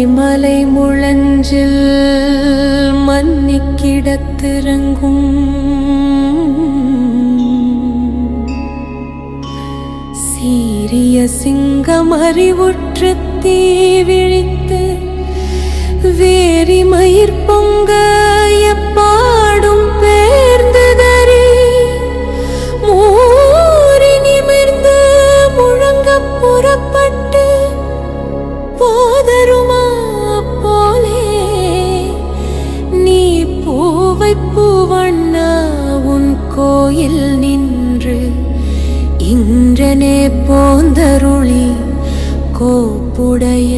மலை முழஞ்சில் மன்னிக்கிடத்திறங்கும் சீரிய சிங்கம் அறிவுற்று தீ விழித்து வேரி மயிர் பொங்க எப்பாடும் பேர்ந்ததறி மூறி நிமிர்ந்து முழங்க புறப்பட்டு போதருமா போலே நீ பூவை பூவண்ண உன் கோயில் நின்று இன்றனே போந்தருளி கோப்புடைய